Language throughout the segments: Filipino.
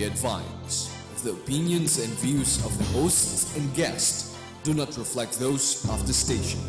be advised, the opinions and views of the hosts and guests do not reflect those of the station.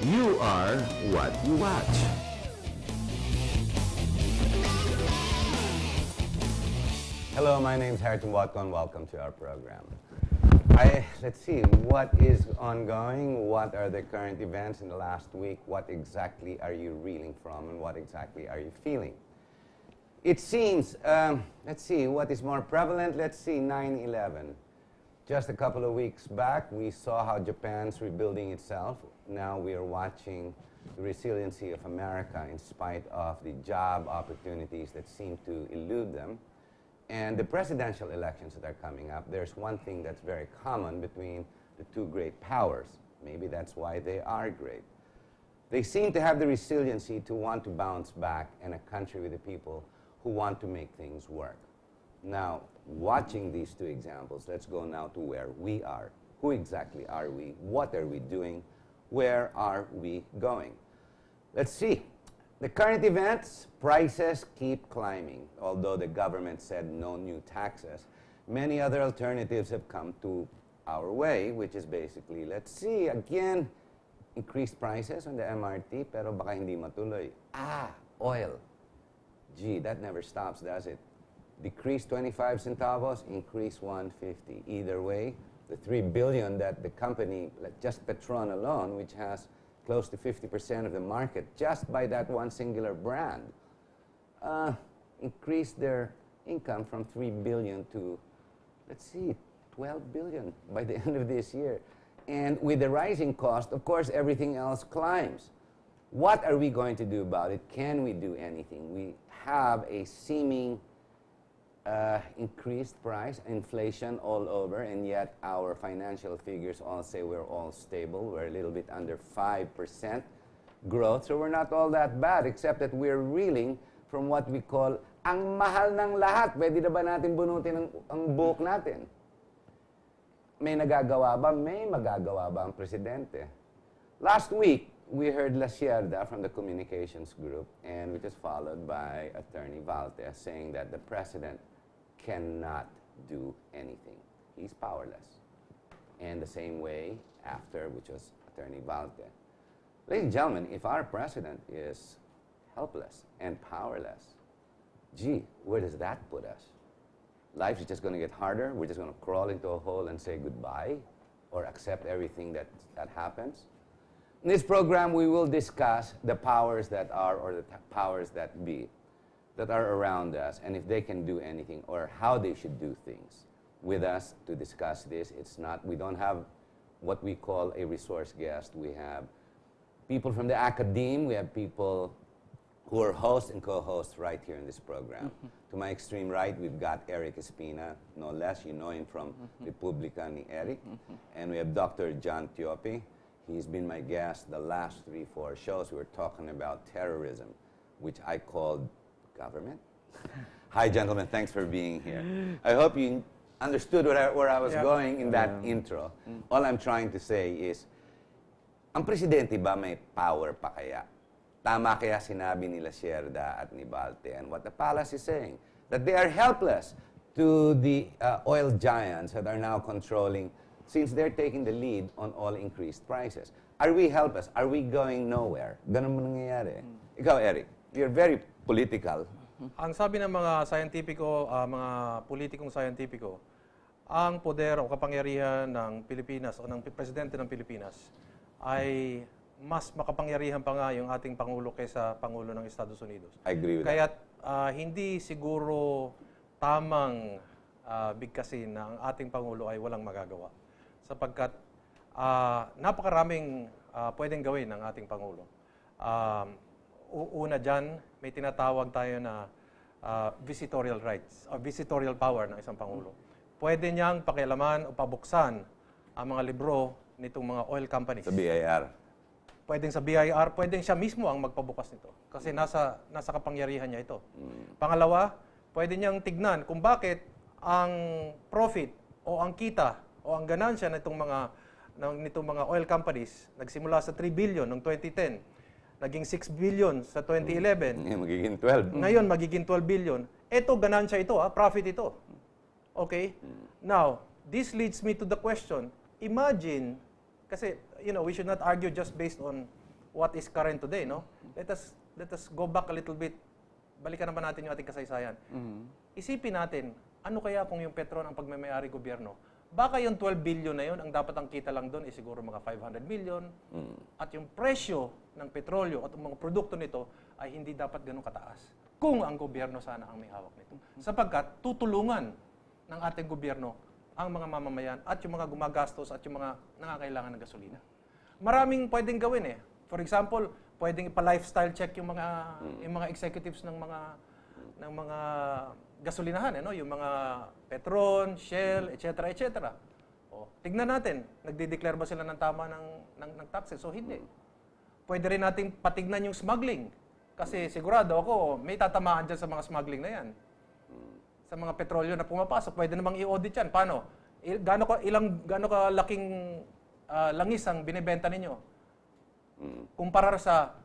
You are what you watch. Hello, my name is Harrison Watko and welcome to our program. Let's see, what is ongoing? What are the current events in the last week? What exactly are you reeling from and what exactly are you feeling? It seems, let's see, what is more prevalent? Let's see, 9/11. Just a couple of weeks back, we saw how Japan's rebuilding itself. Now we are watching the resiliency of America in spite of the job opportunities that seem to elude them. And the presidential elections that are coming up, there's one thing that's very common between the two great powers. Maybe that's why they are great. They seem to have the resiliency to want to bounce back in a country with the people who want to make things work. Now, watching these two examples, let's go now to where we are. Who exactly are we? What are we doing? Where are we going? Let's see. The current events, prices keep climbing. Although the government said no new taxes, many other alternatives have come to our way, which is basically, let's see, again, increased prices on the MRT, pero baka hindi matuloy. Oil. Gee, that never stops, does it? Decrease 25 centavos, increase 150. Either way, the $3 billion that the company, like just Petron alone, which has close to 50% of the market, just by that one singular brand, increased their income from $3 billion to, let's see, $12 billion by the end of this year. And with the rising cost, of course, everything else climbs. What are we going to do about it? Can we do anything? We have a seeming increased price, inflation all over, and yet our financial figures all say we're all stable. We're a little bit under 5% growth, so we're not all that bad, except that we're reeling from what we call ang mahal ng lahat. Pwede na ba natin bunutin ang buhok natin? May nagagawa ba? May magagawa ba ang presidente? Last week, we heard La Sierda from the communications group, and which is followed by Attorney Valtes saying that the president cannot do anything. He's powerless. And the same way after, which was Attorney Valtes. Ladies and gentlemen, if our president is helpless and powerless, gee, where does that put us? Life is just going to get harder. We're just going to crawl into a hole and say goodbye or accept everything that happens. In this program, we will discuss the powers that are or the powers that be that are around us and if they can do anything or how they should do things. With us to discuss this, we don't have what we call a resource guest. We have people from the academe. We have people who are hosts and co-hosts right here in this program. To my extreme right, we've got Eric Espina, no less. You know him from Republica ni Eric. And we have Dr. John Tiopi. He's been my guest the last 3-4 shows. We were talking about terrorism, which I called government. Hi, gentlemen. Thanks for being here. I hope you understood where I was going in that intro. All I'm trying to say is, ang presidente ba may power pa kaya? Tama kaya sinabi ni La Sierda at ni Valte and what the palace is saying, that they are helpless to the oil giants that are now controlling, since they're taking the lead on all increased prices. Are we helpless? Are we going nowhere? Ganun mo nangyayari. Ikaw, Eric, you're very political. Ang sabi ng mga scientifico, mga politikong scientifico, ang poder o kapangyarihan ng Pilipinas o ng presidente ng Pilipinas ay mas makapangyarihan pa nga yung ating Pangulo kaysa Pangulo ng Estados Unidos. I agree with that. Kaya hindi siguro tamang bigkasin na ang ating Pangulo ay walang magagawa. Sapagkat napakaraming pwedeng gawin ng ating Pangulo. Una dyan, may tinatawag tayo na visitorial rights o visitorial power ng isang Pangulo. Pwede niyang pakialaman o pabuksan ang mga libro nitong mga oil companies. Sa BIR. Pwedeng sa BIR, pwedeng siya mismo ang magpabukas nito. Kasi nasa kapangyarihan niya ito. Pangalawa, pwede niyang tignan kung bakit ang profit o ang kita o ang ganansya nitong mga oil companies nagsimula sa 3 billion noong 2010, naging 6 billion sa 2011. Magiging 12. Ngayon magiging 12 billion. Ito ganansya ito, profit ito. Okay? Now, this leads me to the question. Imagine, kasi we should not argue just based on what is current today, no? Let us go back a little bit. Balikan naman natin yung ating kasaysayan. Isipin natin, ano kaya kung yung Petron ang pagmamayari gobyerno? Baka yung 12 billion na yun, ang dapat ang kita lang doon is siguro mga 500 million. At yung presyo ng petrolyo at mga produkto nito ay hindi dapat ganun kataas. Kung ang gobyerno sana ang may hawak nito. Sapagkat tutulungan ng ating gobyerno ang mga mamamayan at yung mga gumagastos at yung mga nangangailangan ng gasolina. Maraming pwedeng gawin eh. For example, pwedeng ipa-lifestyle check yung mga executives ng mga gasolinahan, yung mga Petron, Shell, etc. etc. Tignan natin, nagde-declare ba sila ng tama ng taxes? So hindi. Pwede rin natin patignan yung smuggling. Kasi sigurado ako, may tatamaan dyan sa mga smuggling na yan. Sa mga petrolyo na pumapasok, pwede namang i-audit yan. Paano? Gaano kalaking langis ang binibenta ninyo? Kumpara sa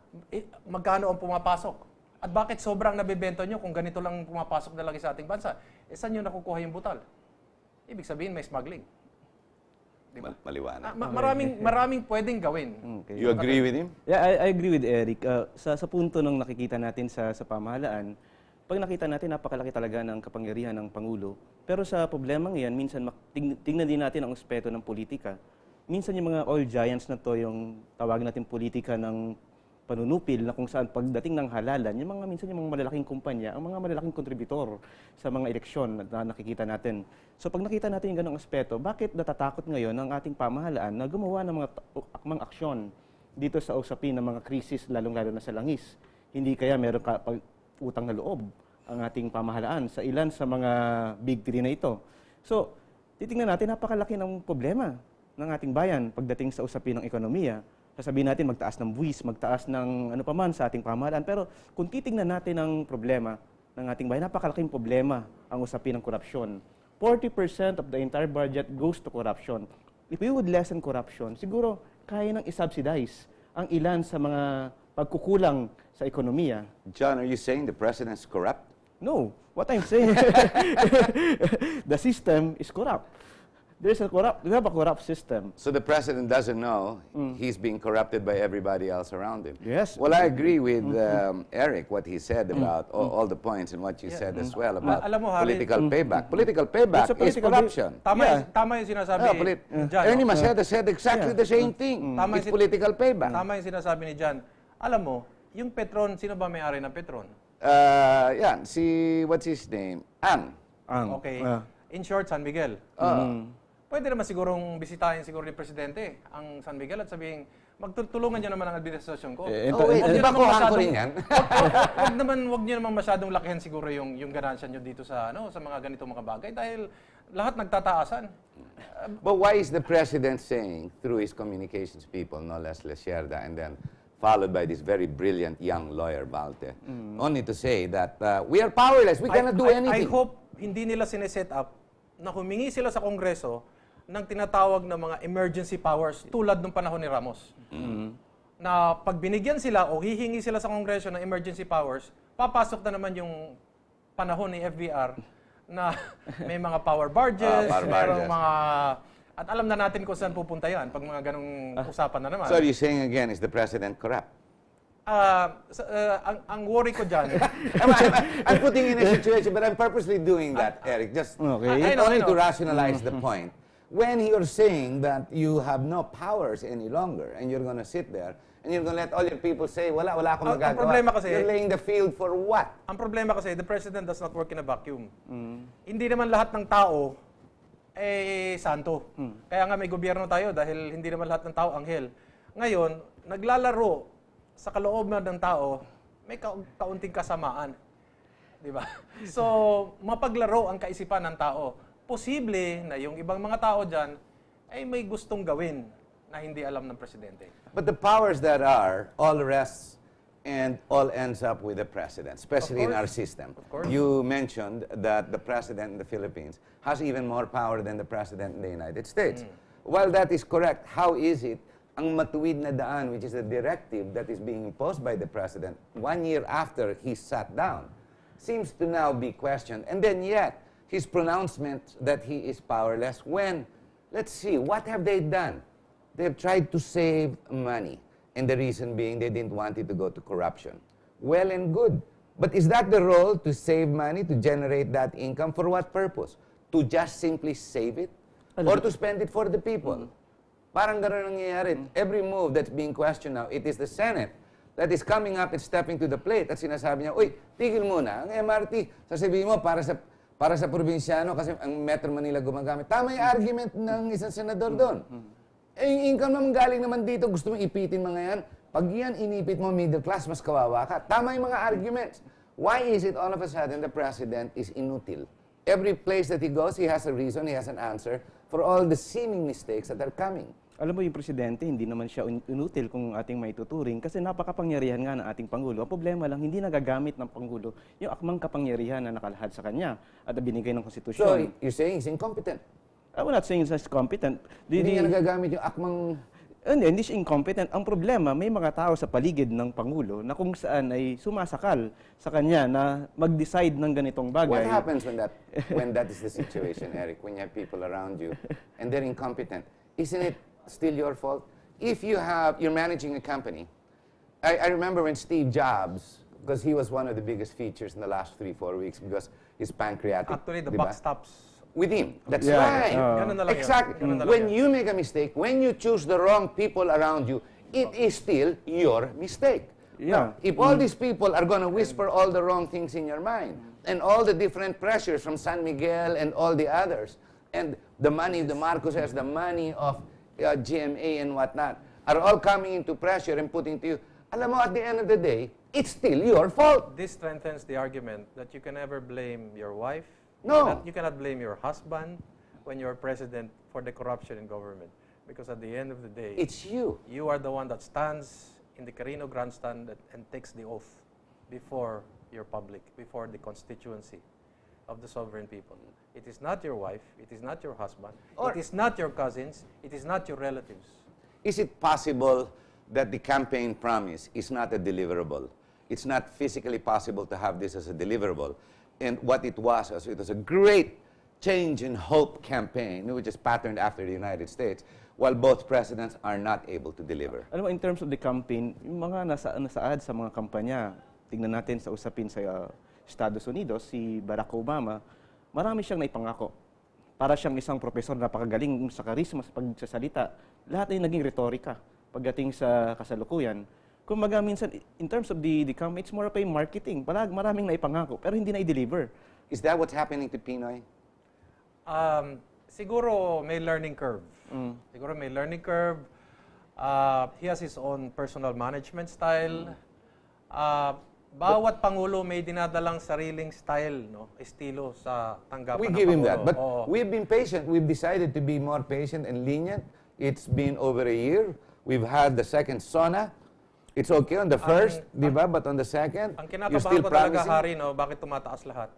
magkano ang pumapasok? At bakit sobrang nabibenta nyo kung ganito lang pumapasok na lagi sa ating bansa? Saan nyo nakukuha yung butal? Ibig sabihin, may smuggling. Diba? Maliwanag. Maraming pwedeng gawin. Okay. You agree with him? Yeah, I agree with Eric. Sa punto ng nakikita natin sa pamahalaan, pag nakita natin, napakalaki talaga ng kapangyarihan ng Pangulo. Pero sa problemang yan, minsan tingnan din natin ang aspeto ng politika. Minsan yung mga oil giants na to, yung tawagin natin politika ng panunupil, na kung saan pagdating ng halalan, minsan yung mga malalaking kumpanya, ang mga malalaking kontributor sa mga eleksyon na nakikita natin. So pag nakita natin yung ganong aspeto, bakit natatakot ngayon ang ating pamahalaan na gumawa ng mga akmang aksyon dito sa usapin ng mga krisis, lalong-lalo na sa langis? Hindi kaya meron utang na loob ang ating pamahalaan sa ilan sa mga big three na ito. So, titingnan natin, napakalaki ng problema ng ating bayan pagdating sa usapin ng ekonomiya. Sasabihin natin magtaas ng buwis, magtaas ng ano paman sa ating pamahalaan. Pero kung titingnan natin ang problema ng ating bayan, napakalaking problema ang usapin ng korupsyon. 40% of the entire budget goes to corruption. If we would lessen corruption, siguro kaya nang isubsidize ang ilan sa mga pagkukulang sa ekonomiya. John, are you saying the president is corrupt? No. What I'm saying, the system is corrupt. We have a corrupt system. So the president doesn't know he's being corrupted by everybody else around him. Yes. Well, I agree with Eric, what he said about all the points and what you said as well about Alam mo, Harry, political payback. Political payback is corruption. Tama yung sinasabi ni John. Ernie Maceda said exactly the same thing. It's political payback. Tama yung sinasabi ni John. Alam mo, yung Petron, sino ba may-ari ng Petron? Yan, what's his name? Ang. Okay. In short, San Miguel. Pwede naman sigurong bisitahin siguro ni Presidente ang San Miguel at sabihin, magtulungan niyo naman ang administrasyon ko. Di ba kuhaan ko rin yan? Wag niyo naman masyadong lakihan siguro yung ganansya niyo dito sa mga ganitong mga bagay dahil lahat nagtataasan. But why is the President saying through his communications people, no less Lecerda, and then followed by this very brilliant young lawyer, Balte, only to say that we are powerless, we cannot do anything. I hope hindi nila sineset up na humingi sila sa Kongreso ng tinatawag na mga emergency powers tulad ng panahon ni Ramos. Na pag binigyan sila o hihingi sila sa Kongreso ng emergency powers, papasok na naman yung panahon ni FVR na may mga power barges, merong mga... At alam na natin kung saan pupunta yan pag mga ganong usapan na naman. So you're saying again, is the President corrupt? Ang worry ko dyan... I'm putting in a situation, but I'm purposely doing that, Eric, just only to rationalize the point. When you're saying that you have no powers any longer and you're going to sit there And you're gonna let all your people say, wala akong Ang magagawa. problema kasi- You're laying the field for what? Ang problema kasi, the president does not work in a vacuum. Hindi naman lahat ng tao santo. Kaya nga may gobyerno tayo dahil hindi naman lahat ng tao anghel. Ngayon, naglalaro sa kalooban ng tao, may kaunting kasamaan. Di ba? So, mapaglaro ang kaisipan ng tao. Posible na yung ibang mga tao dyan ay may gustong gawin na hindi alam ng presidente. But the powers that are all rests and all ends up with the president, especially in our system. Of course. You mentioned that the president in the Philippines has even more power than the president in the United States. While that is correct, how is it ang matuwid na daan, which is a directive that is being imposed by the president 1 year after he sat down, seems to now be questioned. And then yet, his pronouncement that he is powerless when, let's see, what have they done? They've tried to save money. And the reason being they didn't want it to go to corruption. Well and good. But is that the role, to save money, to generate that income? For what purpose? To just simply save it? Or to spend it for the people? Parang gano'n nangyayari. Every move that's being questioned now, it is the Senate that is coming up and stepping to the plate at sinasabi niya, uy, tigil muna, ang MRT, sasabihin mo para sa probinsyano kasi ang Metro Manila gumagamit. Tama yung argument ng isang senador doon. Eh, yung income naman galing naman dito, gusto mong ipitin mga yan. Pag yan inipit mo middle class, mas kawawa ka. Tama yung mga arguments. Why is it all of a sudden the president is inutil? Every place that he goes, he has a reason, he has an answer for all the seeming mistakes that are coming. Alam mo, yung presidente, hindi naman siya inutil kung ating maituturing kasi napakapangyarihan nga ng ating Pangulo. Ang problema lang, hindi nagagamit ng Pangulo yung akmang kapangyarihan na nakalahad sa kanya at binigay ng konstitusyon. So, you're saying he's incompetent? I'm not saying he's competent. Hindi niya nagagamit yung akmang... Hindi siya incompetent. Ang problema, may mga tao sa paligid ng Pangulo na kung saan ay sumasakal sa kanya na mag-decide ng ganitong bagay. What happens when that is the situation, Eric? When you have people around you and they're incompetent, isn't it still your fault? If you're managing a company, I remember when Steve Jobs, because he was one of the biggest features in the last 3-4 weeks because his pancreatic. Actually, the diba? buck stops With him. That's Yeah, right. Ganun na lang yun. Exactly. Ganun na lang When yun. you make a mistake, when you choose the wrong people around you, it is still your mistake. Yeah. Now, if all these people are going to whisper all the wrong things in your mind, and all the different pressures from San Miguel and all the others, and the money of the Marcoses, the money of GMA and whatnot, are all coming into pressure and putting to you, alam mo, at the end of the day, it's still your fault. This strengthens the argument that you can never blame your wife. No. You cannot blame your husband when you're president for the corruption in government. Because at the end of the day, It's you. you are the one that stands in the Carino grandstand and takes the oath before your public, before the constituency of the sovereign people. It is not your wife, it is not your husband, Or- it is not your cousins, it is not your relatives. Is it possible that the campaign promise is not a deliverable? It's not physically possible to have this as a deliverable. And what it was a great change in hope campaign, which is patterned after the United States, while both presidents are not able to deliver. Alam mo, in terms of the campaign, yung mga nasaad sa mga kampanya, tignan natin sa usapin sa Estados Unidos, si Barack Obama, marami siyang naipangako. Para siyang isang profesor na napakagaling sa karisma sa pagsasalita. Lahat ay naging retorika pagdating sa kasalukuyan. Kumbaga minsan, in terms of the campaign, it's more of a marketing. Maraming naipangako, pero hindi na-i-deliver. Is that what's happening to Pinoy? Siguro may learning curve. Siguro may learning curve. He has his own personal management style. Bawat pangulo may dinadalang sariling style, no, estilo sa tanggapan We ng give him pangulo. that. But Oo. we've been patient. We've decided to be more patient and lenient. It's been over a year. We've had the second SONA. It's okay on the first, di ba? But on the second, Ang you're kinakabahan still ko talaga, promising. Hari, no, bakit tumataas lahat?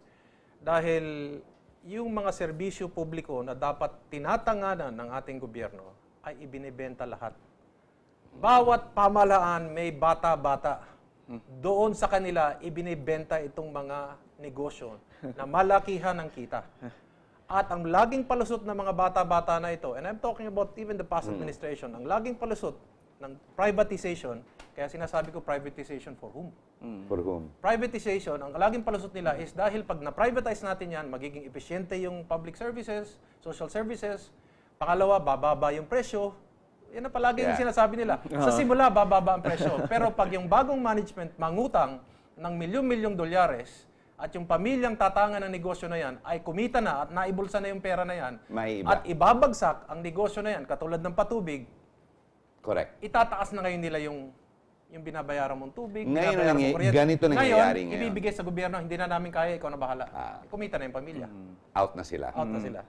Dahil yung mga serbisyo publiko na dapat tinatanganan ng ating gobyerno ay ibinibenta lahat. Bawat pamahalaan may bata-bata. Doon sa kanila, ibinibenta itong mga negosyo na malakihan ang kita. At ang laging palusot ng mga bata-bata na ito, and I'm talking about even the past administration, ang laging palusot ng privatization, kaya sinasabi ko privatization for whom? For whom? Privatization, ang laging palusot nila is dahil pag na-privatize natin yan, magiging efficiente yung public services, social services. Pangalawa, bababa yung presyo. Yan na palagi yung Yeah. sinasabi nila. Sa simula, bababa ang presyo. Pero pag yung bagong management mangutang ng milyon-milyong dolyares at yung pamilyang tatangan ng negosyo na yan ay kumita na at naibulsa na yung pera na yan May iba. at ibabagsak ang negosyo na yan, katulad ng patubig, Correct. itataas na ngayon nila yung binabayaran mong tubig, Ngayon binabayaran nangy- mong kuryente. ganito nangyayari ngayon. ngayon. Ibibigay sa gobyerno, hindi na namin kaya, ikaw na bahala. Kumita na yung pamilya. Out na sila. Out na sila.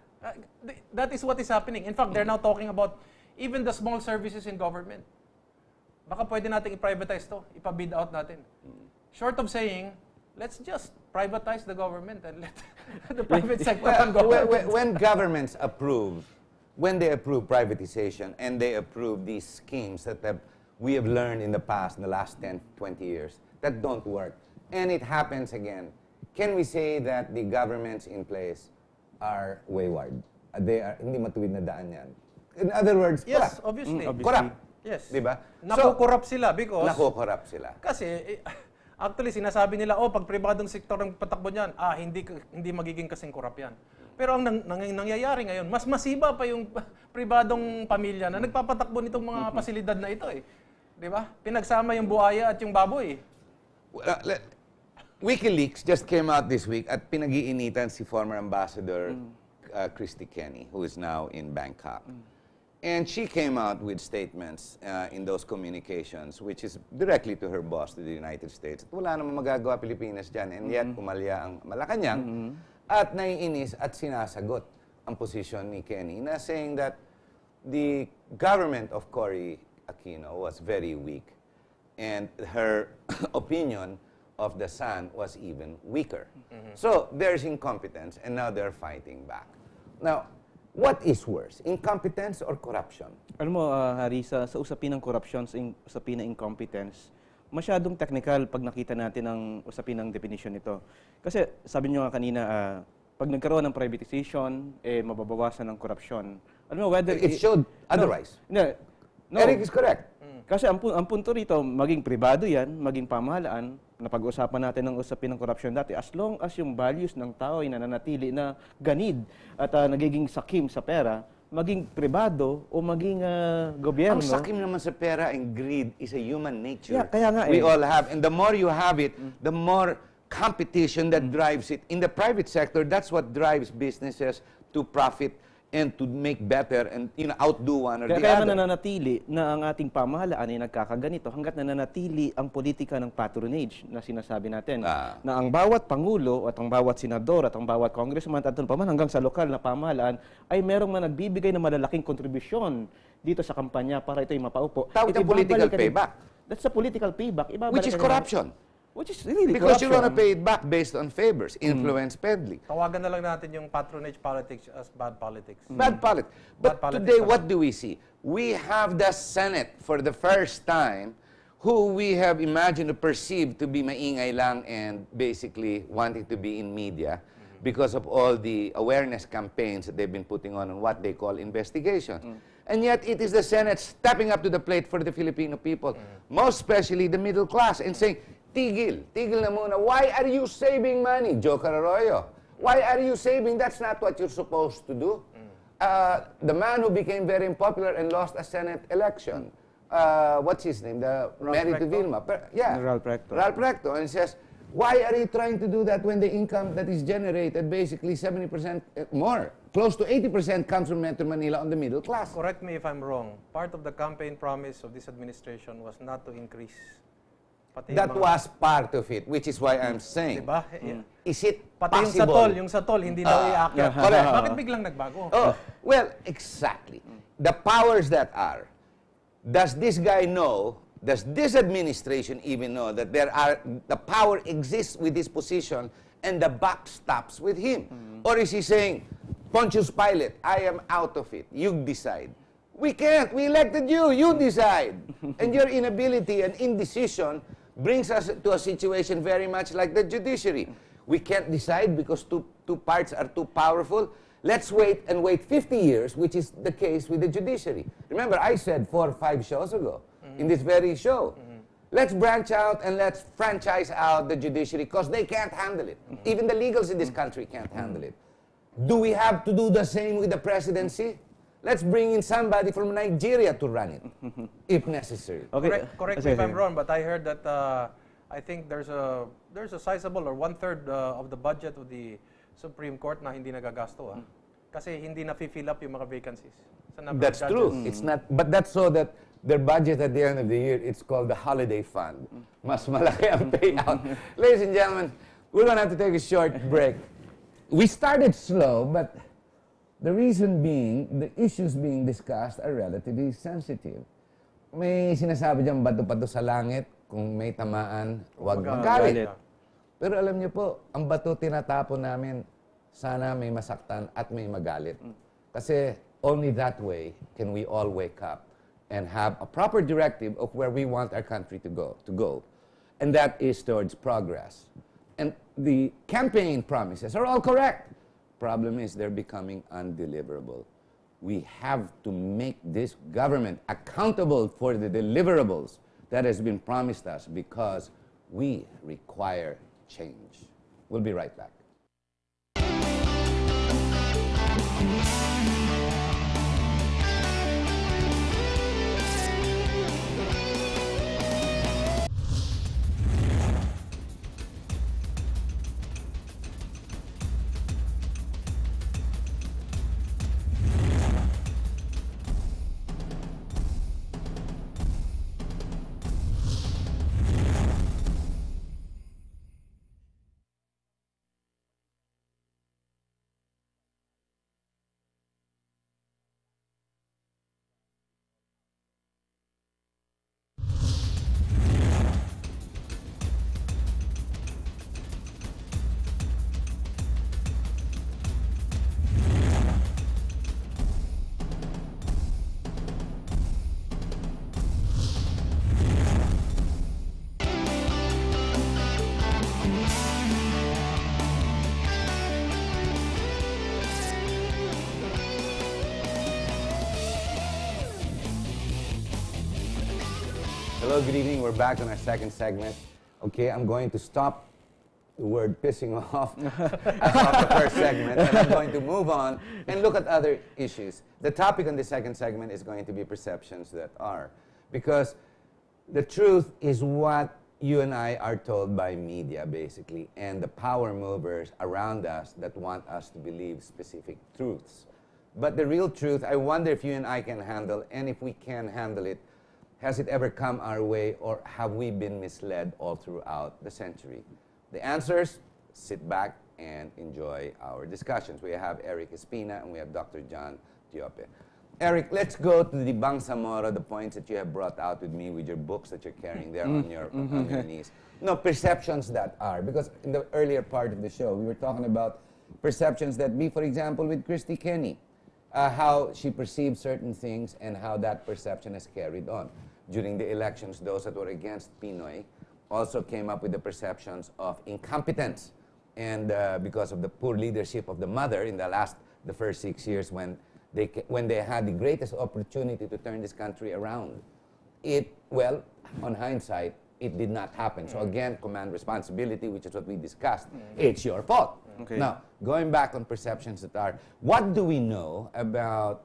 That is what is happening. In fact, they're now talking about even the small services in government. Baka pwede natin i-privatize to, ipa-bid out natin. Short of saying, let's just privatize the government and let the private sector run government. When governments approve, when they approve privatization and they approve these schemes that we have learned in the past, in the last 10, 20 years, that don't work, and it happens again, can we say that the governments in place are wayward? They are, hindi matuwid na daan yan. In other words, Yes, corrupt. obviously. Corrupt. Yes. Diba? Nakukurap sila because Nakukorrupt sila. kasi actually sinasabi nila, oh, pag pribadong sektor ang patakbo niyan, hindi magiging kasing kurap yan. Pero ang nangyayari ngayon, mas masiba pa yung pribadong pamilya na nagpapatakbo nitong mga pasilidad na ito eh. 'Di ba? Pinagsama yung buhaya at yung baboy. WikiLeaks just came out this week at pinag-iinitan si former Ambassador Christy Kenny, who is now in Bangkok. And she came out with statements in those communications, which is directly to her boss, to the United States. At wala namang magagawa Pilipinas dyan. And yet, umalya ang Malacanang at naiinis at sinasagot ang posisyon ni Kenny na saying that the government of Cory Aquino was very weak. And her opinion of the Sun was even weaker. So, there's incompetence, and now they're fighting back. Now, what is worse, incompetence or corruption? Alam mo, Harry, sa usapin ng corruption, sa usapin ng incompetence, masyadong technical pag nakita natin ang usapin ng definition nito. Kasi sabi nyo nga kanina, pag nagkaroon ng privatization, mababawasan ng corruption. Alam mo, whether... It showed otherwise. No. Eric is correct. Kasi ang punto rito, maging pribado yan, maging pamahalaan, napag-usapan natin ng usapin ng corruption dati, as long as yung values ng tao ay nananatili na ganid at nagiging sakim sa pera, maging pribado o maging gobyerno. Ang sakim naman sa pera and greed is a human nature. Yeah, kaya nga We all have. And the more you have it, the more competition that drives it. In the private sector, that's what drives businesses to profit and to make better and outdo one or the Kaya other. nananatili na ang ating pamahalaan ay nagkakaganito hanggat nananatili ang politika ng patronage na sinasabi natin. Na ang bawat pangulo at ang bawat senador at ang bawat congressman at pa man hanggang sa lokal na pamahalaan ay merong nagbibigay ng malalaking kontribusyon dito sa kampanya para ito'y mapaupo. Tawag na political payback. That's a political payback. Which is corruption. Which is really Because you're corruption. going to pay it back based on favors, influence peddling. Tawagan na lang natin yung patronage politics as bad politics. Bad politics. But Bad politics today, talaga. what do we see? We have the Senate for the first time, who we have imagined or perceived to be maingay lang and basically wanting to be in media because of all the awareness campaigns that they've been putting on what they call investigations. And yet, it is the Senate stepping up to the plate for the Filipino people, most especially the middle class, and saying, tigil na muna. Why are you saving money, Joker Arroyo? Why are you saving? That's not what you're supposed to do. The man who became very unpopular and lost a Senate election, what's his name? Married to Vilma. Ralph Recto. Ralph Recto. And he says, why are you trying to do that when the income that is generated, basically 70% more, close to 80% comes from Metro Manila on the middle class? Correct me if I'm wrong. Part of the campaign promise of this administration was not to increase. Pati That yung mga- was part of it, which is why I'm saying, Diba? is it Pati possible? yung satol, hindi daw iakyat. correct. Bakit biglang nagbago? Oh, well, exactly. The powers that are. Does this guy know, does this administration even know that the power exists with this position and the buck stops with him? Or is he saying, Pontius Pilate, I am out of it. You decide. We can't. We elected you. You decide. And your inability and indecision brings us to a situation very much like the judiciary. We can't decide because two parts are too powerful. Let's wait 50 years, which is the case with the judiciary. Remember, I said 4 or 5 shows ago in this very show, let's branch out and let's franchise out the judiciary because they can't handle it. Even the legals in this country can't handle it. Do we have to do the same with the presidency? Let's bring in somebody from Nigeria to run it, if necessary. Okay. Correct me if I'm wrong, but I heard that I think there's a sizable or 1/3 of the budget of the Supreme Court na hindi nagagasto. Kasi hindi na-fill up yung mga vacancies. Sa number That's of true. judges. It's not, but that's so that their budget at the end of the year, it's called the holiday fund. Mas malaki ang payout. Ladies and gentlemen, we're gonna have to take a short break. We started slow, but the reason being, the issues being discussed are relatively sensitive. May sinasabi dyan, bato-bato sa langit, kung may tamaan, huwag magalit. Pero alam niyo po, ang bato tinatapon namin, sana may masaktan at may magalit. Kasi only that way can we all wake up and have a proper directive of where we want our country to go. And that is towards progress. And the campaign promises are all correct. Problem is they're becoming undeliverable. We have to make this government accountable for the deliverables that has been promised us because we require change. We'll be right back. Hello, good evening. We're back on our second segment. Okay, I'm going to stop the word pissing off after the first segment, and I'm going to move on and look at other issues. The topic on the second segment is going to be perceptions that are. Because the truth is what you and I are told by media, basically, and the power movers around us that want us to believe specific truths. But the real truth, I wonder if you and I can handle, and if we can handle it, has it ever come our way, or have we been misled all throughout the century? The answers, sit back and enjoy our discussions. We have Eric Espina and we have Dr. John Tiope. Eric, let's go to the Bangsamoro, the points that you have brought out with me with your books that you're carrying there on your knees. No, perceptions that are. Because in the earlier part of the show, we were talking about perceptions that be, for example, with Christy Kenny, how she perceived certain things and how that perception has carried on. During the elections, those that were against Pinoy also came up with the perceptions of incompetence. And because of the poor leadership of the mother in the first 6 years when they had the greatest opportunity to turn this country around. Well, on hindsight, it did not happen. So again, command responsibility, which is what we discussed. It's your fault. Okay. Now, going back on perceptions that are, what do we know about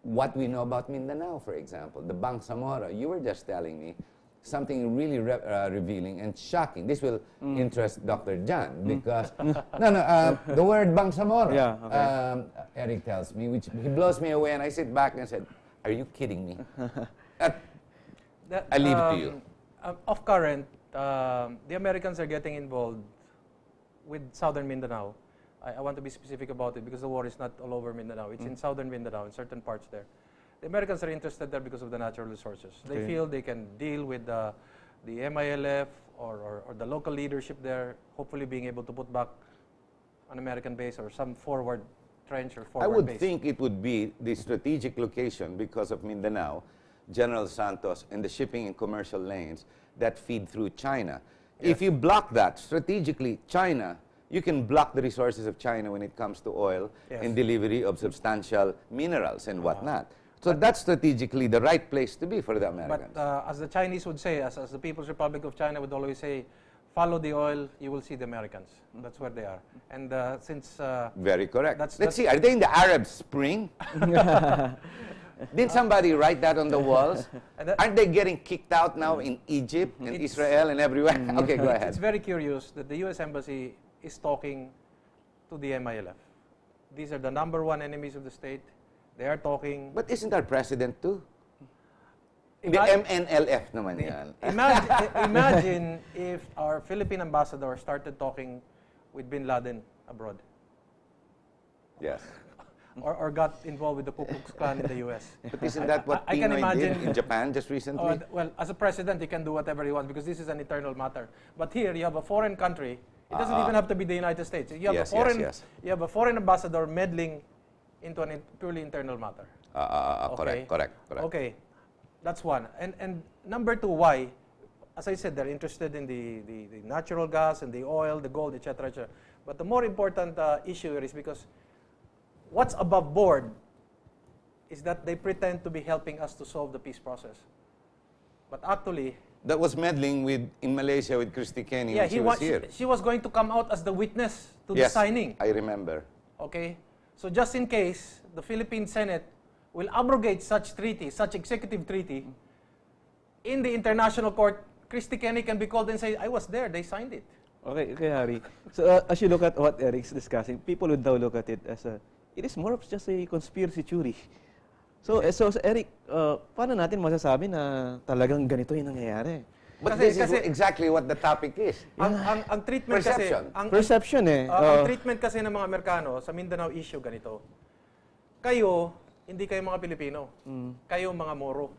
Mindanao, for example? The Bangsamoro, you were just telling me something really revealing and shocking. This will interest Dr. John because, the word Bangsamoro, Yeah, okay. Eric tells me, which he blows me away, and I sit back and said, are you kidding me? I leave it to you. Off current, the Americans are getting involved with Southern Mindanao. I want to be specific about it because the war is not all over Mindanao. It's in Southern Mindanao, in certain parts there. The Americans are interested there because of the natural resources. They feel they can deal with the MILF or the local leadership there, hopefully being able to put back an American base or some forward trench or forward I would base. think it would be the strategic location because of Mindanao, General Santos, and the shipping and commercial lanes that feed through China. Yes. If you block that strategically, China, you can block the resources of China when it comes to oil and delivery of substantial minerals and whatnot. So that's strategically the right place to be for the Americans. But as the Chinese would say, as the People's Republic of China would always say, follow the oil, you will see the Americans. That's where they are. And since Very correct. That's- Let's see, are they in the Arab Spring? Did somebody write that on the walls? And that- Aren't they getting kicked out now in Egypt and Israel and everywhere? Okay, go ahead. it's very curious that the U.S. Embassy is talking to the MILF. These are the #1 enemies of the state. They are talking. But isn't our president too? The Ima- MNLF naman yan. Imagine if our Philippine ambassador started talking with Bin Laden abroad, Yes. or got involved with the Ku Klux Klan in the U.S. But isn't that what I can Pinoy imagine. did in Japan just recently? Well, as a president, he can do whatever he wants because this is an eternal matter. But here, you have a foreign country. It doesn't even have to be the United States. You have Yes, a foreign, yes. you have a foreign ambassador meddling into a purely internal matter. Correct, correct. Okay, that's one. And number two, why? As I said, they're interested in the natural gas and the oil, the gold, etc., etc. But the more important issue here is because what's above board is that they pretend to be helping us to solve the peace process. But actually, That was meddling with in Malaysia with Christy Kenny when she was here. she was going to come out as the witness to the Yes, signing. I remember. Okay? So just in case the Philippine Senate will abrogate such treaty, such executive treaty, in the international court, Christy Kenny can be called and say, I was there, they signed it. Okay, Harry. So as you look at what Eric's discussing, people would now look at it as it is more of just a conspiracy theory. So Eric, paano natin masasabi na talagang ganito yung nangyayari? But Kasi- this is kasi- exactly what the topic is. Ang treatment Perception. kasi, ang Perception eh. ang treatment kasi ng mga Amerikano sa Mindanao issue ganito. Kayo, hindi kayo mga Pilipino. Kayo mga Moro.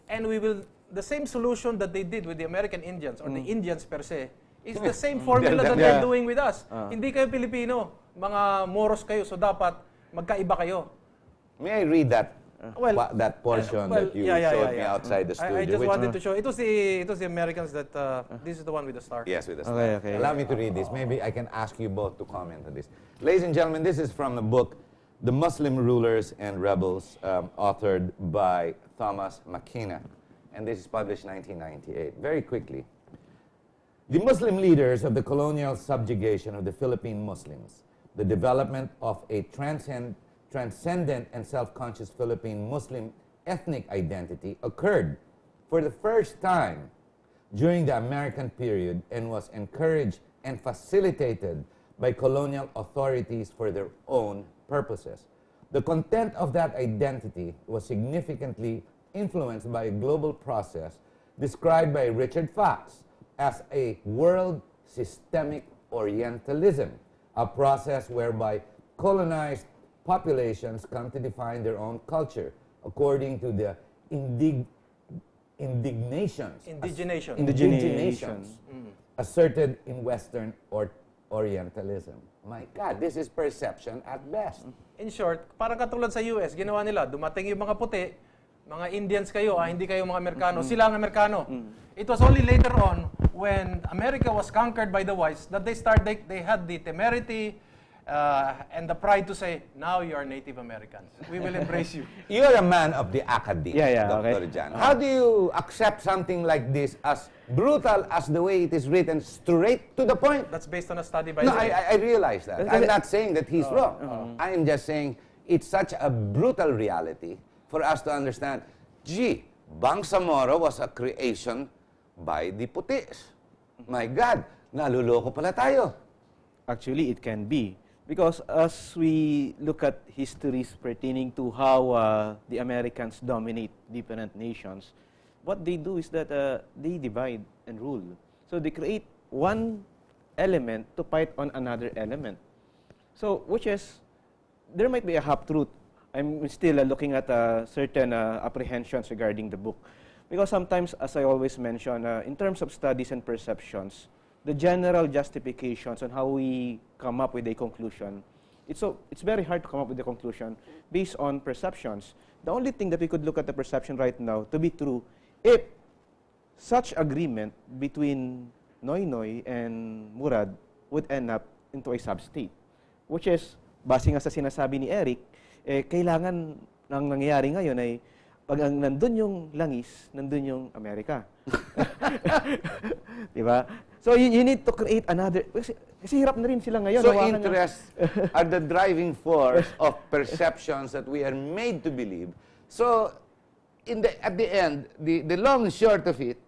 And we will, the same solution that they did with the American Indians or the Indians per se, is the same formula that they're doing with us. Hindi kayo Pilipino, mga Moros kayo, so dapat magkaiba kayo. May I read that Well, that portion that you showed me outside the studio? I just which- wanted to show. It was the Americans that this is the one with the star. Yes, with the Okay, star. okay. Allow me to read this. Maybe I can ask you both to comment on this. Ladies and gentlemen, this is from the book The Muslim Rulers and Rebels, authored by Thomas McKenna. And this is published 1998. Very quickly. The Muslim leaders of the colonial subjugation of the Philippine Muslims, the development of a transcendent and self-conscious Philippine Muslim ethnic identity occurred for the first time during the American period and was encouraged and facilitated by colonial authorities for their own purposes. The content of that identity was significantly influenced by a global process described by Richard Fox as a world systemic Orientalism, a process whereby colonized populations come to define their own culture according to the indignations asserted in Western Orientalism. My God, this is perception at best. In short, parang katulad sa US, ginawa nila, dumating yung mga puti, mga Indians kayo, hindi kayo mga Amerikano, sila ang Amerikano. It was only later on when America was conquered by the whites that they had the temerity and the pride to say, now you are Native Americans. We will embrace you. You're a man of the academia, Yeah, Dr. okay. Jan. How do you accept something like this as brutal as the way it is written, straight to the point? That's based on a study by No, the I realize that. I'm not saying that he's wrong. I am just saying it's such a brutal reality for us to understand, gee, Bangsamoro was a creation by the Putis. My God, naluloko pala tayo. Actually, it can be. Because as we look at histories pertaining to how the Americans dominate different nations, what they do is that they divide and rule. So they create one element to fight on another element. So, which is, there might be a half-truth. I'm still looking at certain apprehensions regarding the book. Because sometimes, as I always mention, in terms of studies and perceptions, the general justifications on how we come up with a conclusion, it's very hard to come up with a conclusion based on perceptions. The only thing that we could look at the perception right now to be true, if such agreement between Noynoy and Murad would end up into a sub-state, which is, base nga sa sinasabi ni Eric, kailangan ang nangyayari ngayon ay pag nandun yung langis, nandun yung Amerika. Diba? So you need to create another, kasi hirap na rin sila ngayon. So hawakan interests are the driving force of perceptions that we are made to believe. So at the end, the long and short of it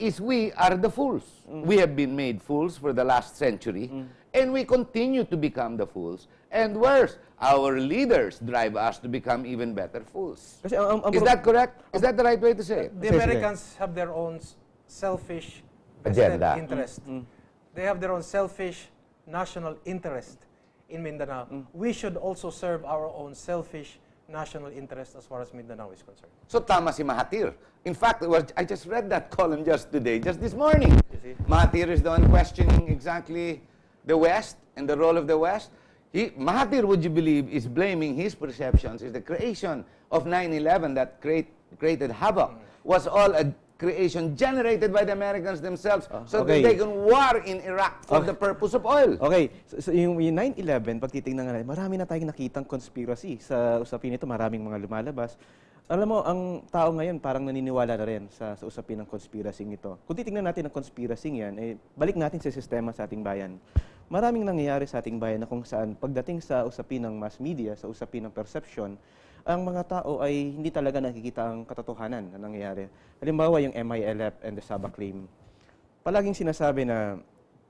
is we are the fools. We have been made fools for the last century, and we continue to become the fools. And worse, our leaders drive us to become even better fools. Kasi Is that correct? Is that the right way to say it? The Americans have their own selfish vested Agenda. interest. They have their own selfish national interest in Mindanao. We should also serve our own selfish national interest as far as Mindanao is concerned. So tama si Mahathir. In fact, I just read that column just today, just this morning. Mahathir is the one questioning exactly the West and the role of the West. Mahathir, would you believe, is blaming his perceptions, is the creation of 9/11 that created havoc, was all a creation generated by the Americans themselves so that they can war in Iraq for the purpose of oil. Okay, so yung 9/11, pag titingnan nga natin, marami na tayong nakitang conspiracy. Sa usapin ito, maraming mga lumalabas. Alam mo, ang tao ngayon parang naniniwala na rin sa usapin ng conspiracy ito. Kung titingnan natin ang conspiracy yan, balik natin sa sistema sa ating bayan. Maraming nangyayari sa ating bayan na kung saan pagdating sa usapin ng mass media, sa usapin ng perception, ang mga tao ay hindi talaga nakikita ang katotohanan na nangyayari. Halimbawa, yung MILF and the Sabah claim. Palaging sinasabi na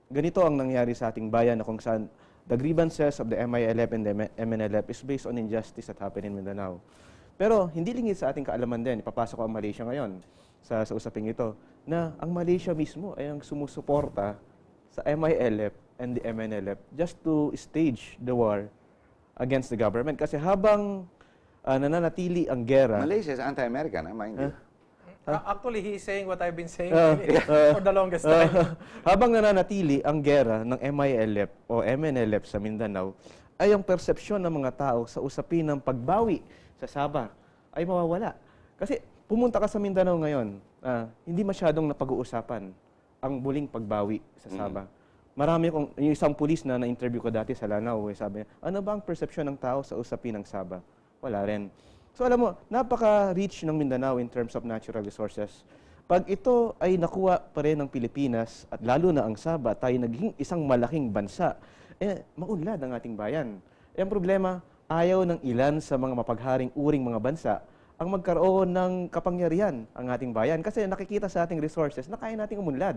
ganito ang nangyari sa ating bayan na kung saan the grievances of the MILF and the MNLF is based on injustice that happened in Mindanao. Pero hindi lingid sa ating kaalaman din, ipapasok ko ang Malaysia ngayon sa usaping ito, na ang Malaysia mismo ay ang sumusuporta sa MILF and the MNLF just to stage the war against the government. Kasi habang nananatili ang gera. Malaysia is anti-American, mind you. Actually, he's saying what I've been saying for the longest time. Habang nananatili ang gera ng MILF o MNLF sa Mindanao, ay ang persepsyon ng mga tao sa usapin ng pagbawi sa Sabah ay mawawala. Kasi pumunta ka sa Mindanao ngayon, hindi masyadong napag-uusapan ang muling pagbawi sa Sabah. Marami yung isang pulis na na-interview ko dati sa Lanao, sabi niya, ano ba ang persepsyon ng tao sa usapin ng Sabah? Wala rin. So alam mo, napaka-rich ng Mindanao in terms of natural resources. Pag ito ay nakuha pa rin ng Pilipinas at lalo na ang Sabah, tayo naging isang malaking bansa, maunlad ang ating bayan. Ang problema, ayaw ng ilan sa mga mapagharing uring mga bansa ang magkaroon ng kapangyarihan ang ating bayan kasi nakikita sa ating resources na kaya nating umunlad.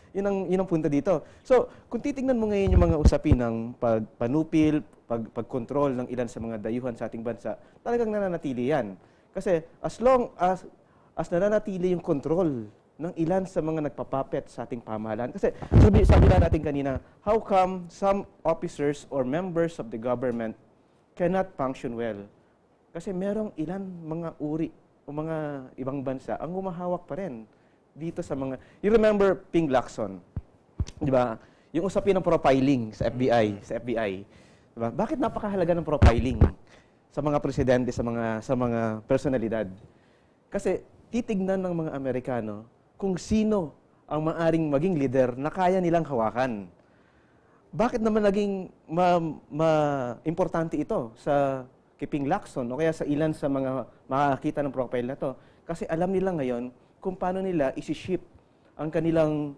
Yun ang punto dito. So, kung titingnan mo ngayon yung mga usapin ng pagpanupil, pagkontrol ng ilan sa mga dayuhan sa ating bansa, talagang nananatili yan. Kasi as long as nananatili yung control ng ilan sa mga nagpapapet sa ating pamahalaan. Kasi sabi na natin kanina, how come some officers or members of the government cannot function well? Kasi merong ilan mga uri o mga ibang bansa ang humahawak pa rin dito sa mga... You remember Ping Lacson? Di ba? Yung usapin ng profiling sa FBI. Di ba? Bakit napakahalaga ng profiling sa mga presidente, sa mga personalidad? Kasi titignan ng mga Amerikano kung sino ang maaring maging leader na kaya nilang hawakan. Bakit naman naging importante ito sa Ping Lacson o kaya sa ilan sa mga makakita ng profile na to? Kasi alam nila ngayon kung paano nila isi-ship ang kanilang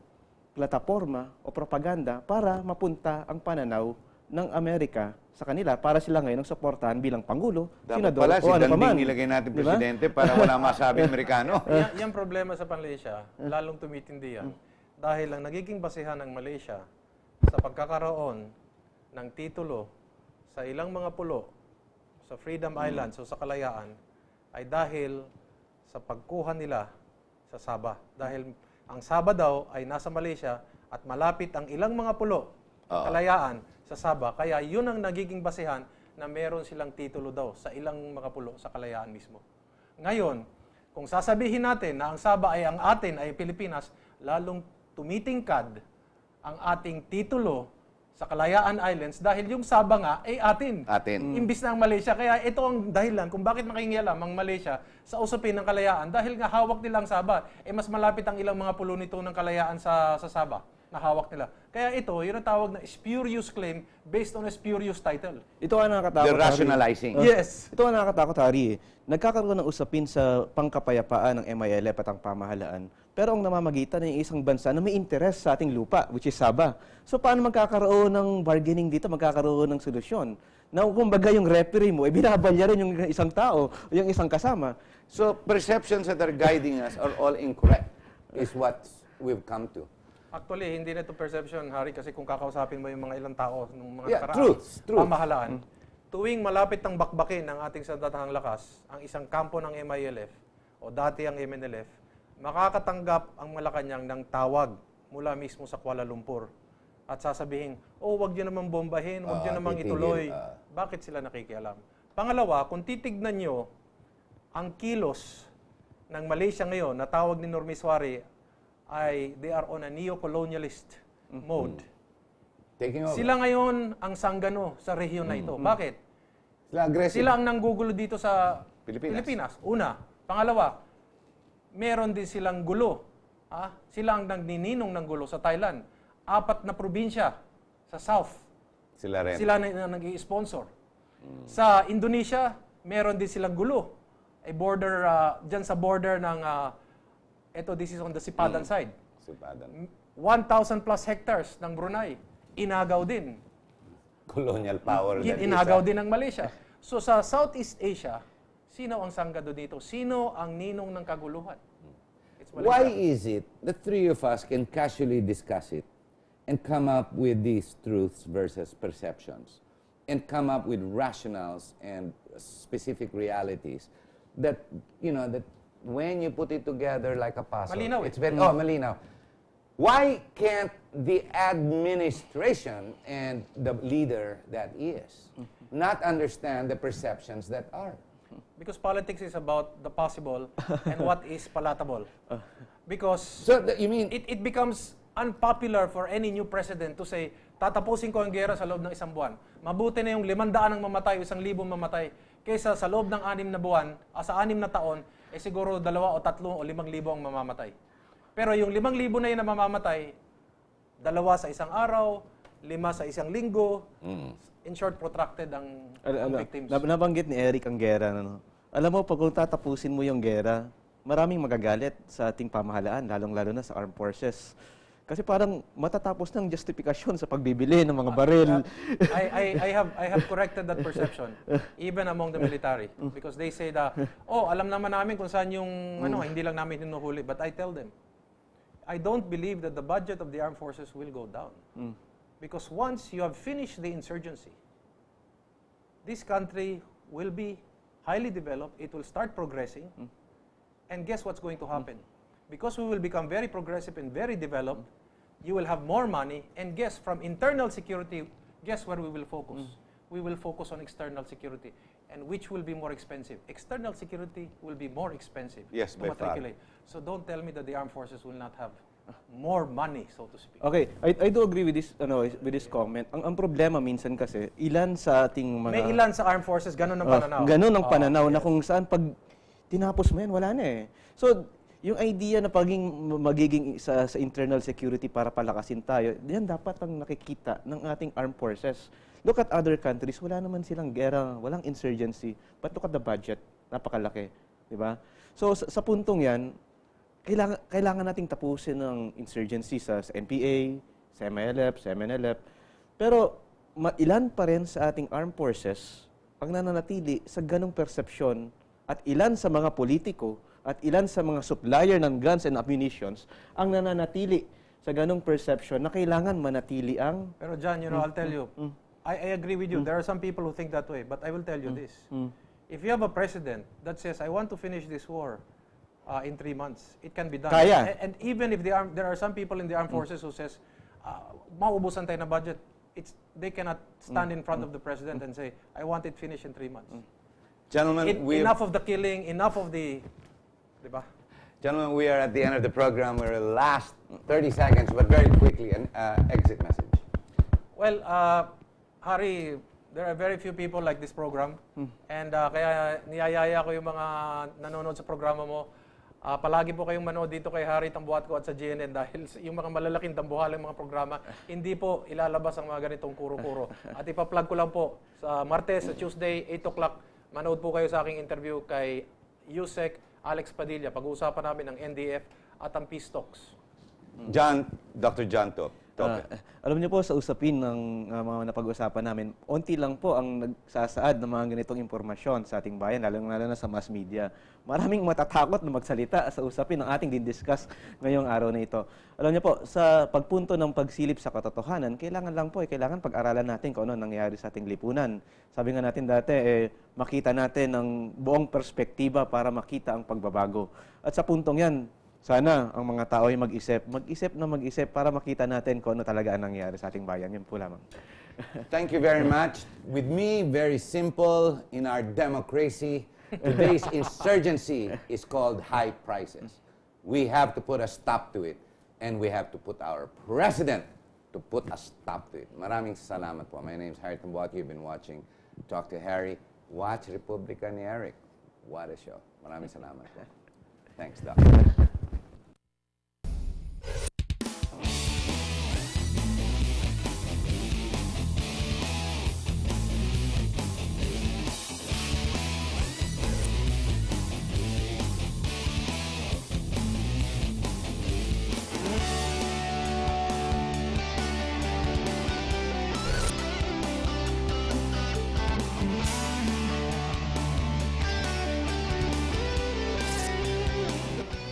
plataforma o propaganda para mapunta ang pananaw ng Amerika sa kanila para sila ngayon ang suportahan bilang Pangulo, Dapat Senador pala, o ano paman. nilagay natin Diba? presidente para wala masabing Amerikano. Yung problema sa Malaysia, lalong tumitindi yan. Dahil ang nagiging basehan ng Malaysia sa pagkakaroon ng titulo sa ilang mga pulo sa Freedom Islands o sa Kalayaan ay dahil sa pagkuha nila sa Sabah. Dahil ang Sabah daw ay nasa Malaysia at malapit ang ilang mga pulo, Kalayaan, sa Sabah. Kaya yun ang nagiging basehan na meron silang titulo daw sa ilang mga pulo sa Kalayaan mismo. Ngayon, kung sasabihin natin na ang Sabah ay ang atin ay Pilipinas, lalong tumitingkad ang ating titulo sa Kalayaan Islands dahil yung Sabah nga ay atin. Imbis na ang Malaysia. Kaya ito ang dahilan kung bakit nakingialam ang Malaysia sa usapin ng Kalayaan dahil nga hawak nila ang Sabah. Mas malapit ang ilang mga pulo nito ng Kalayaan sa Sabah na hawak nila. Kaya ito, yun ang tawag na spurious claim based on a spurious title. Ito ang nakakatakot. They're rationalizing. Yes. Ito ang nakakatakot, Hari. Nagkakaroon ng usapin sa pangkapayapaan ng MILF at ang pamahalaan. Pero ang namamagitan ay isang bansa na may interest sa ating lupa, which is Sabah. So paano magkakaroon ng bargaining dito, magkakaroon ng solusyon? Na kumbaga yung referee mo, binabalya rin yung isang tao, yung isang kasama. So perceptions that are guiding us are all incorrect, is what we've come to. Actually, hindi na ito perception, Harry, kasi kung kakausapin mo yung mga ilang tao ng mga nakaraang truth. pamahalaan, tuwing malapit ng bakbakin ng ating sandatahang lakas, ang isang kampo ng MILF o dati ang MNLF, makakatanggap ang Malacanang ng tawag mula mismo sa Kuala Lumpur at sasabihin, wag nyo naman bombahin, wag nyo naman ituloy. Bakit sila nakikialam? Pangalawa, kung titignan nyo ang kilos ng Malaysia ngayon na tawag ni Normiswari ay they are on a neo-colonialist mode. Taking over. Sila ngayon ang sanggano sa rehiyon na ito. Bakit? Sila aggressive. Sila ang nanggugulo dito sa Pilipinas. Pilipinas. Una. Pangalawa, meron din silang gulo. Sila ang nagnininong ng gulo sa Thailand. 4 na probinsya sa South. Sila rin. Sila na nag-i-sponsor. Sa Indonesia, meron din silang gulo. Border, dyan sa border ng, this is on the Sipadan side. Sipadan. 1,000 plus hectares ng Brunei. Inagaw din. Colonial power. Inagaw din ng Malaysia. So sa Southeast Asia, sino ang sanggado dito? Sino ang ninong ng kaguluhan? It's Malaysia. Why is it the three of us can casually discuss it and come up with these truths versus perceptions and come up with rationals and specific realities that, that when you put it together like a puzzle, Malinaw it's very, malinaw. Why can't the administration and the leader that is not understand the perceptions that are? Because politics is about the possible and what is palatable. Because You mean it becomes unpopular for any new president to say, tatapusin ko ang gera sa loob ng 1 buwan. Mabuti na yung 500 ang mamatay o 1,000 mamatay kaysa sa loob ng 6 na buwan, sa 6 na taon, siguro 2 o 3 o 5,000 ang mamamatay. Pero yung 5,000 na yun na mamamatay, 2 sa isang araw, 5 sa isang linggo, in short, protracted ang victims. Nabanggit ni Eric ang gera. Alam mo, pag kung tatapusin mo yung gera, maraming magagalit sa ating pamahalaan, lalong-lalo na sa armed forces. Kasi parang matatapos ng justifikasyon sa pagbibili ng mga baril. I have corrected that perception, even among the military. Because they say that, alam naman namin kung saan yung, hindi lang namin hinuhuli. But I tell them, I don't believe that the budget of the armed forces will go down. Because once you have finished the insurgency, this country will be highly developed, it will start progressing, and guess what's going to happen? Because we will become very progressive and very developed, you will have more money, and guess, from internal security, guess where we will focus? We will focus on external security, and which will be more expensive? External security will be more expensive Yes, to by far. matriculate. So don't tell me that the armed forces will not have more money, so to speak. Okay, I do agree with this comment. Ang problema minsan kasi, ilan sa ating mga... May ilan sa armed forces, ganun ang pananaw. Ganun ang pananaw na yes. kung saan pag tinapos mo yan, wala na eh. So, yung idea na magiging sa internal security para palakasin tayo, yan dapat ang nakikita ng ating armed forces. Look at other countries, wala naman silang gera, walang insurgency, but look at the budget, napakalaki, di ba? So sa puntong yan, kailangan nating tapusin ng insurgency sa NPA, sa MILF, sa MNLF, pero ilan pa rin sa ating armed forces ang nananatili sa ganong persepsyon at ilan sa mga politiko at ilan sa mga supplier ng guns and ammunitions ang nananatili sa ganong perception na kailangan manatili ang... Pero John, I'll tell you, I agree with you. There are some people who think that way, but I will tell you this. If you have a president that says, I want to finish this war in 3 months, it can be done. Kaya. And even if there are some people in the armed forces who says, mauubusan tayo na budget, they cannot stand in front of the president and say, I want it finished in 3 months. Gentlemen, Enough of the killing, enough of the... Diba? Gentlemen, we are at the end of the program. We're last 30 seconds, but very quickly, an exit message. Well, Harry, there are very few people like this program. And kaya niyayaya ko yung mga nanonood sa programa mo. Palagi po kayong manood dito kay Harry Tambuhat ko at sa GNN dahil yung mga malalaking tambuhalang mga programa, hindi po ilalabas ang mga ganitong kuro-kuro. At ipa-plug ko lang po, sa Martes, sa Tuesday, 8 o'clock, manood po kayo sa aking interview kay Yusek Alex Padilla. Pag-uusapan namin ng NDF at ang peace talks. Dr. John Tope. Alam niyo po, sa usapin ng mga napag-usapan namin, onti lang po ang nagsasaad ng mga ganitong impormasyon sa ating bayan, lalo na sa mass media. Maraming matatakot na magsalita sa usapin ng ating din-discuss ngayong araw na ito. Alam niyo po, sa pagpunto ng pagsilip sa katotohanan, kailangan pag-aralan natin kung ano nangyayari sa ating lipunan. Sabi nga natin dati, makita natin ng buong perspektiba para makita ang pagbabago. At sa puntong yan, sana ang mga tao ay mag-isip para makita natin kung ano talaga ang nangyayari sa ating bayan. Yun po lamang. Thank you very much. With me, very simple, in our democracy, today's insurgency is called high prices. We have to put a stop to it. And we have to put our president to put a stop to it. Maraming salamat po. My name is Harry Tambuaki. You've been watching Talk to Harry. Watch Republica ni Eric. What a show. Maraming salamat po. Thanks, Doc.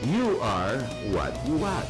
You are what you watch.